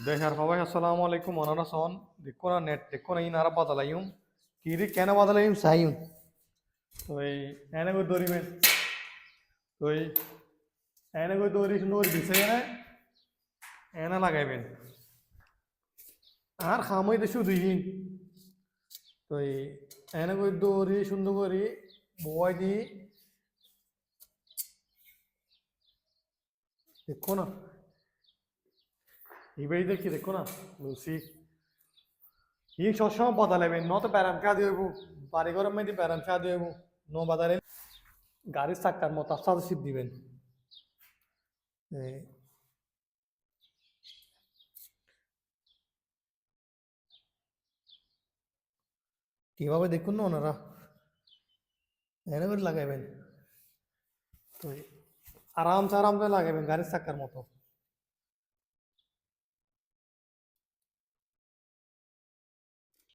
দেখার সবাই আসসালামু আলাইকুম ওনারা সন দেখো না নেট দেখো না ইনারা বাদালাইম কিরি কেন বাদালাইম সাইম তো এই এনে গো দরিবেন তো এই এনে গো দরি সুন্দর দিছে না এনে লাগাইবেন আর খামই তো শুধু দিন তো এই এনে গো দরি সুন্দর করে বয় দি দেখো না এই দেখি দেখো না লুসি ই সবসময় বদলাবেন নত প্যারাম চা দিব বাড়ি ঘরের মধ্যে প্যারাম চা দিব ন বাদালে গাড়ির চাক্কার মতো সাথে শিপ দিবেন কিভাবে দেখুন না ওনারা এনে করে লাগাইবেন তো আরামসে আরামসে লাগাইবেন গাড়ির চাক্কার মতো